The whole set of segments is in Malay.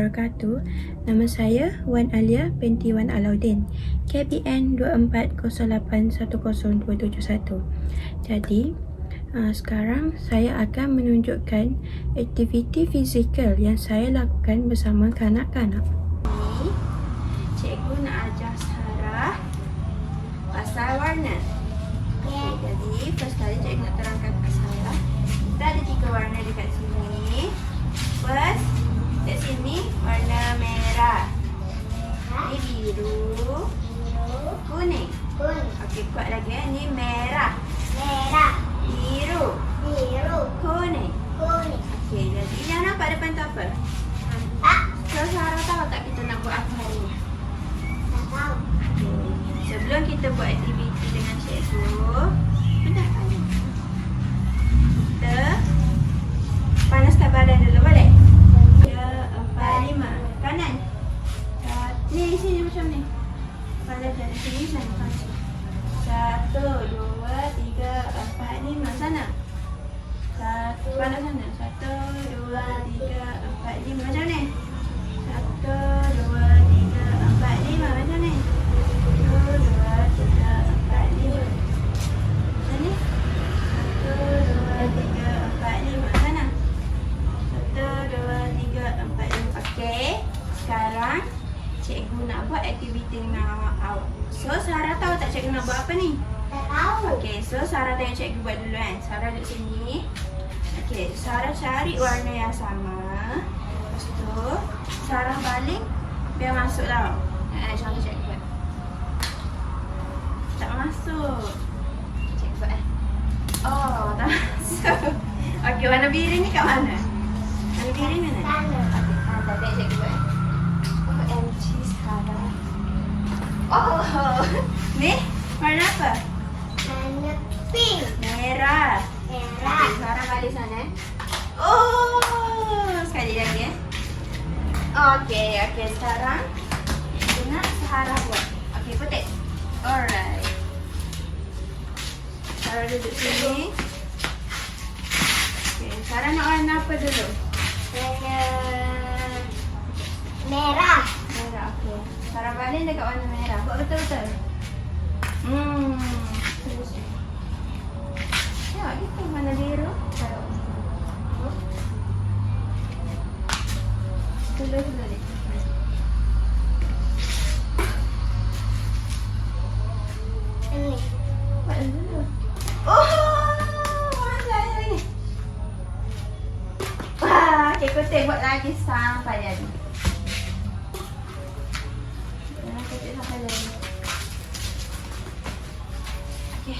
wabarakatuh. Nama saya Wan Alia binti Wan Alauddin, KBN 2408100271. Jadi, sekarang saya akan menunjukkan aktiviti fizikal yang saya lakukan bersama kanak-kanak. Cikgu nak ajar Sarah pasal warna. Jadi, first kali cikgu nak terangkan kat Sarah. Kita ada 3 warna dekat sini. First, kat sini warna merah. Ini biru, kuning. Okey, kuat lagi. Ini merah, biru, kuning. Okey, jadi yang nampak depan tu apa? So, Sarah tahu tak kita nak buat apa hari ni? Okay. Sebelum kita buat aktiviti dengan cikgu, kita panaskan badan dulu, boleh? 3, 4, 5. Kanan. Ni, sini macam ni. Panas dari sini, sana. 1, 2, 3, 4, 5. Sana. Panas sana. 1, 2, 3, 4, 5. Macam ni. 1, 2, 3, 4, 5. Macam ni. 1, 2, 3, 4, 5. Macam ni. 1, 2, 3, 4, 5. Sana. 1, 2, 3, 4, 5. Okey. Sekarang cikgu nak buat aktiviti dengan awak. So, Sarah tahu tak cikgu nak buat apa ni? Tak tahu. Okey, so Sarah tengok cikgu buat dulu kan. Sarah duduk sini. Okey, Sarah cari warna yang sama. Lepas tu, Sarah baling biar masuk tau. Contoh cikgu buat. Tak masuk. Cikgu buat Oh, tak masuk. Okey, warna biru ni kat mana? Warna biru ni mana? Sana. Tak ada cikgu buat. OMG Sarah. Oh, ni warna apa? Warna pink. Merah. Okey, Sarah balik sana. Oh, sekali lagi Okey, sekarang kita nak Sarah buat. Okey, putih. Alright. Sarah duduk sini. Okey, Sarah nak warna apa dulu? Warna merah. Merah, okey. Sarah balik dekat warna merah. Buat betul-betul. Terus. Tengok gitu warna biru. Taruh. Dulu ni. Ini. Buat dulu. Oh, pandai lagi. Wah, cikgu buat lagi sampai jadi. Cikgu sampai jadi. Okey.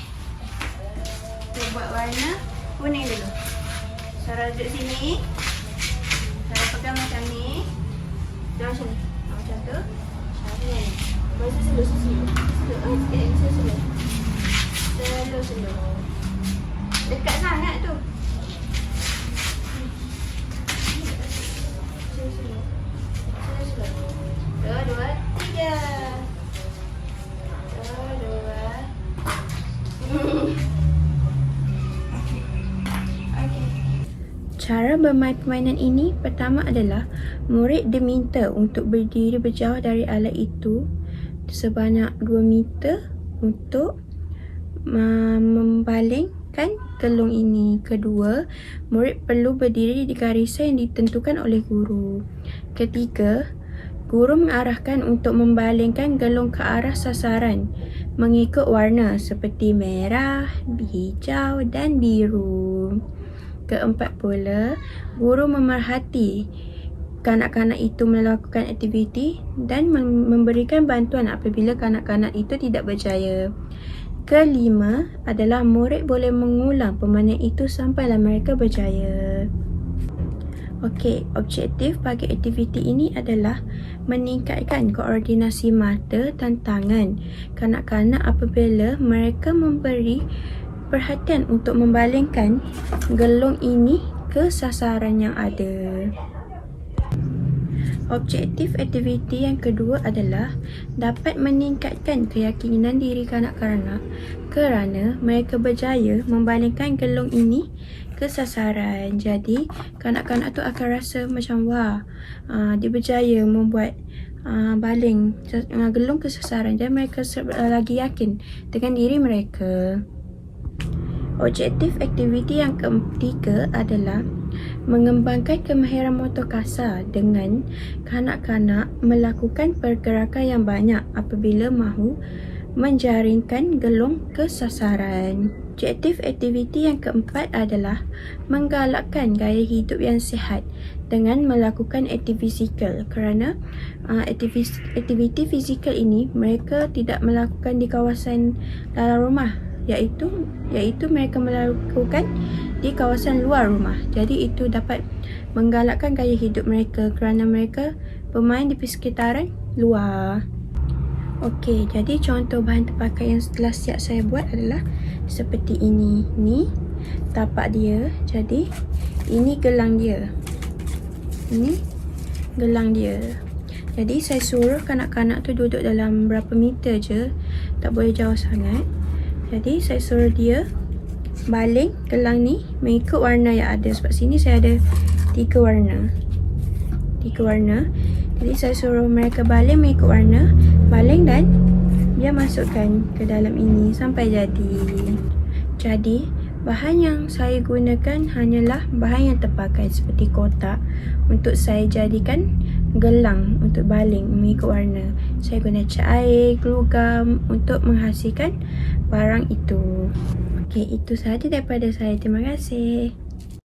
Kita buat warna kuning dulu. Sarah duduk sini. Sarah pegang macam ni. Dia macam ni. Macam tu. Macam ni. Masa slow. Oh, sikit lagi. Slow. Dekat sangat tu. Slow. 2, 3. 2. Cara bermain permainan ini pertama adalah murid diminta untuk berdiri berjauh dari alat itu sebanyak 2 meter untuk membalingkan gelung ini. Kedua, murid perlu berdiri di garisan yang ditentukan oleh guru. Ketiga, guru mengarahkan untuk membalingkan gelung ke arah sasaran mengikut warna seperti merah, hijau dan biru. Keempat pula, guru memerhati kanak-kanak itu melakukan aktiviti dan memberikan bantuan apabila kanak-kanak itu tidak berjaya. Kelima adalah murid boleh mengulang permainan itu sampailah mereka berjaya. Okey, objektif bagi aktiviti ini adalah meningkatkan koordinasi mata dan tangan kanak-kanak apabila mereka memberi perhatian untuk membalingkan gelung ini ke sasaran yang ada. Objektif aktiviti yang kedua adalah dapat meningkatkan keyakinan diri kanak-kanak kerana mereka berjaya membalingkan gelung ini ke ke sasaran. Jadi kanak-kanak tu akan rasa macam wah, dia berjaya membuat baling gelung ke sasaran, dan mereka lagi yakin dengan diri mereka. Objektif aktiviti yang ketiga adalah mengembangkan kemahiran motor kasar dengan kanak-kanak melakukan pergerakan yang banyak apabila mahu menjaringkan gelung ke sasaran. Objektif aktiviti yang keempat adalah menggalakkan gaya hidup yang sihat dengan melakukan aktiviti fizikal, kerana aktiviti fizikal ini mereka tidak melakukan di kawasan dalam rumah, iaitu mereka melakukan di kawasan luar rumah. Jadi itu dapat menggalakkan gaya hidup mereka kerana mereka bermain di sekitaran luar. Okey, jadi contoh bahan terpakai yang telah siap saya buat adalah seperti ini. Ni tapak dia. Jadi ini gelang dia. Ini gelang dia. Jadi saya suruh kanak-kanak tu duduk dalam berapa meter je, tak boleh jauh sangat. Jadi saya suruh dia baling gelang ni mengikut warna yang ada. Sebab sini saya ada 3 warna. Jadi saya suruh mereka baling mengikut warna, baling dan dia masukkan ke dalam ini sampai jadi. Jadi bahan yang saya gunakan hanyalah bahan yang terpakai seperti kotak untuk saya jadikan gelang untuk baling mengikut warna. Saya guna cat air, glue gum untuk menghasilkan barang itu. Okey, itu sahaja daripada saya. Terima kasih.